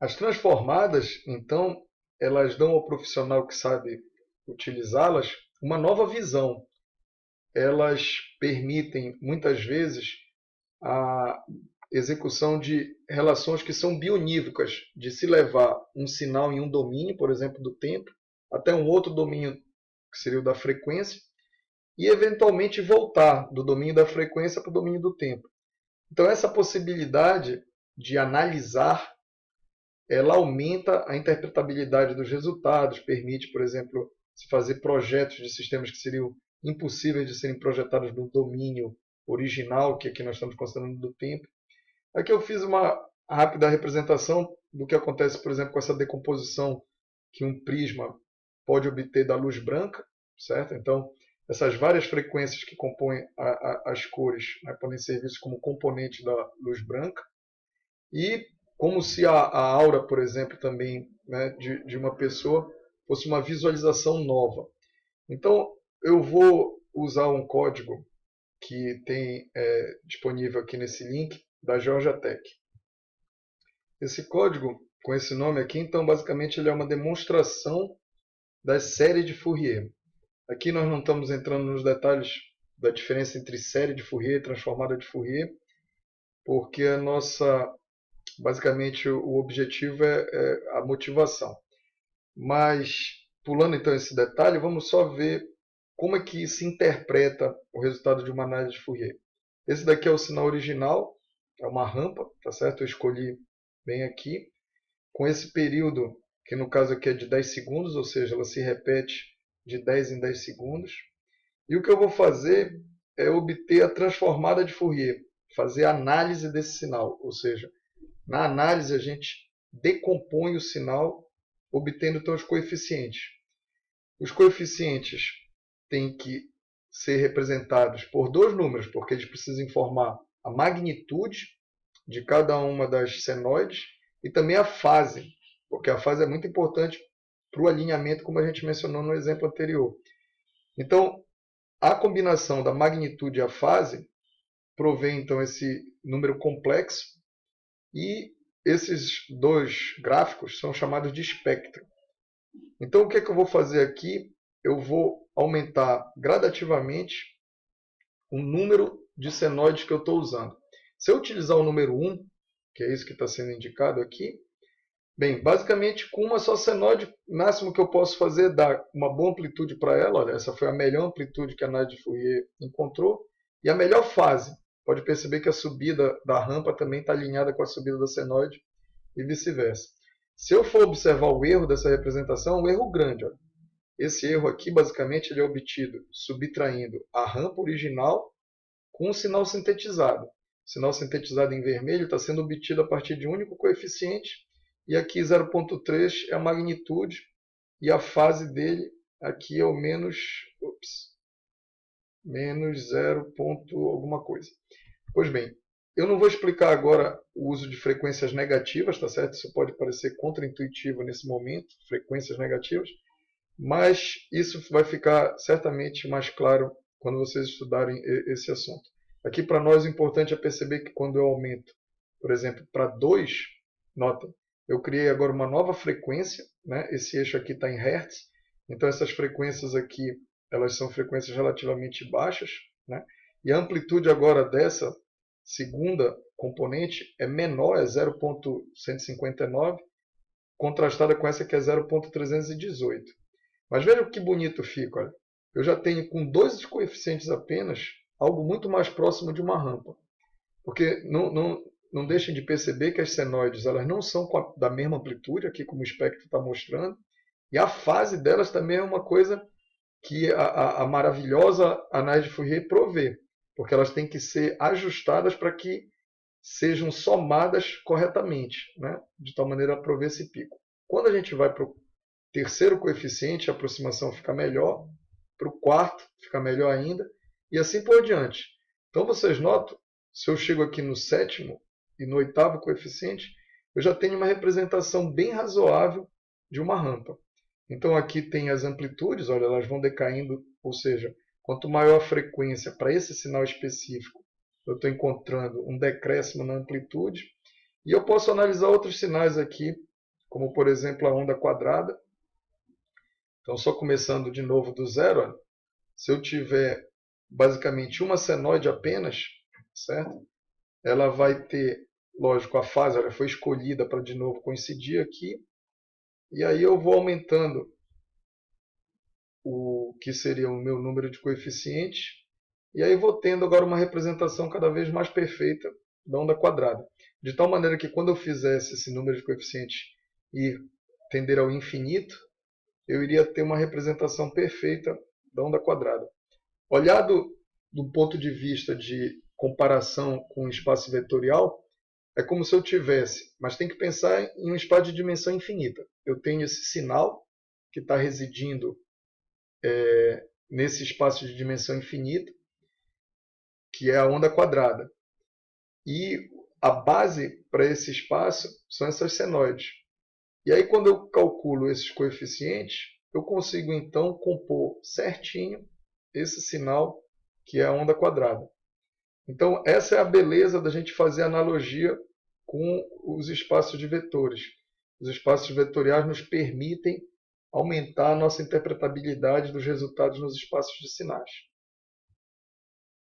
As transformadas, então, elas dão ao profissional que sabe utilizá-las uma nova visão. Elas permitem, muitas vezes, a execução de relações que são bionívocas, de se levar um sinal em um domínio, por exemplo, do tempo, até um outro domínio, que seria o da frequência, e eventualmente voltar do domínio da frequência para o domínio do tempo. Então, essa possibilidade de analisar, ela aumenta a interpretabilidade dos resultados, permite, por exemplo, se fazer projetos de sistemas que seriam impossíveis de serem projetados no domínio original, que aqui nós estamos considerando do tempo. Aqui eu fiz uma rápida representação do que acontece, por exemplo, com essa decomposição que um prisma pode obter da luz branca, certo? Então, essas várias frequências que compõem as cores, né, podem ser vistas como componente da luz branca. E como se a aura, por exemplo, também, né, de uma pessoa fosse uma visualização nova. Então, eu vou usar um código que tem disponível aqui nesse link da Georgia Tech. Esse código, com esse nome aqui, então, basicamente, ele é uma demonstração da série de Fourier. Aqui nós não estamos entrando nos detalhes da diferença entre série de Fourier e transformada de Fourier, porque basicamente o objetivo é a motivação. Mas, pulando então esse detalhe, vamos só ver como é que se interpreta o resultado de uma análise de Fourier. Esse daqui é o sinal original, é uma rampa, tá certo? Eu escolhi bem aqui, com esse período, que no caso aqui é de 10 segundos, ou seja, ela se repete de 10 em 10 segundos. E o que eu vou fazer é obter a transformada de Fourier, fazer a análise desse sinal, ou seja, na análise a gente decompõe o sinal, obtendo então os coeficientes. Os coeficientes têm que ser representados por dois números, porque eles precisam informar a magnitude de cada uma das senoides e também a fase, porque a fase é muito importante para o alinhamento, como a gente mencionou no exemplo anterior. Então, a combinação da magnitude e a fase provém então esse número complexo, e esses dois gráficos são chamados de espectro. Então, o que é que eu vou fazer aqui? Eu vou aumentar gradativamente o número de senoides que eu estou usando. Se eu utilizar o número 1, que é isso que está sendo indicado aqui, bem, basicamente com uma só senoide, o máximo que eu posso fazer é dar uma boa amplitude para ela. Olha, essa foi a melhor amplitude que a análise de Fourier encontrou, e a melhor fase. Pode perceber que a subida da rampa também está alinhada com a subida da senoide e vice-versa. Se eu for observar o erro dessa representação, é um erro grande. Olha. Esse erro aqui, basicamente, ele é obtido subtraindo a rampa original com o sinal sintetizado. O sinal sintetizado em vermelho está sendo obtido a partir de um único coeficiente, e aqui 0,3 é a magnitude, e a fase dele aqui é o menos 0, alguma coisa. Pois bem, eu não vou explicar agora o uso de frequências negativas, tá certo? Isso pode parecer contraintuitivo nesse momento, frequências negativas, mas isso vai ficar certamente mais claro quando vocês estudarem esse assunto. Aqui para nós o importante é perceber que quando eu aumento, por exemplo, para 2, notem, eu criei agora uma nova frequência, né? Esse eixo aqui está em Hertz, então essas frequências aqui, elas são frequências relativamente baixas, né? E a amplitude agora dessa segunda componente é menor, é 0,159, contrastada com essa que é 0,318. Mas veja que bonito fica. Olha. Eu já tenho com dois coeficientes apenas algo muito mais próximo de uma rampa. Porque não deixem de perceber que as senoides elas não são da mesma amplitude, aqui como o espectro está mostrando, e a fase delas também é uma coisa que a maravilhosa análise de Fourier provê, porque elas têm que ser ajustadas para que sejam somadas corretamente, né? De tal maneira a prover esse pico. Quando a gente vai para o terceiro coeficiente, a aproximação fica melhor, para o quarto fica melhor ainda, e assim por diante. Então vocês notam, se eu chego aqui no sétimo e no oitavo coeficiente, eu já tenho uma representação bem razoável de uma rampa. Então aqui tem as amplitudes, olha, elas vão decaindo, ou seja, quanto maior a frequência para esse sinal específico, eu estou encontrando um decréscimo na amplitude. E eu posso analisar outros sinais aqui como por exemplo a onda quadrada. Então, só começando de novo do zero, olha, se eu tiver basicamente uma senoide apenas, certo? Ela vai ter, lógico, a fase, olha, foi escolhida para de novo coincidir aqui, e aí eu vou aumentando o que seria o meu número de coeficientes, e aí vou tendo agora uma representação cada vez mais perfeita da onda quadrada. De tal maneira que quando eu fizesse esse número de coeficientes ir tender ao infinito, eu iria ter uma representação perfeita da onda quadrada. Olhado do ponto de vista de comparação com o espaço vetorial, é como se eu tivesse, mas tem que pensar em um espaço de dimensão infinita. Eu tenho esse sinal que está residindo nesse espaço de dimensão infinita, que é a onda quadrada. E a base para esse espaço são essas senoides. E aí, quando eu calculo esses coeficientes, eu consigo então compor certinho esse sinal que é a onda quadrada. Então, essa é a beleza da gente fazer analogia com os espaços de vetores. Os espaços vetoriais nos permitem aumentar a nossa interpretabilidade dos resultados nos espaços de sinais.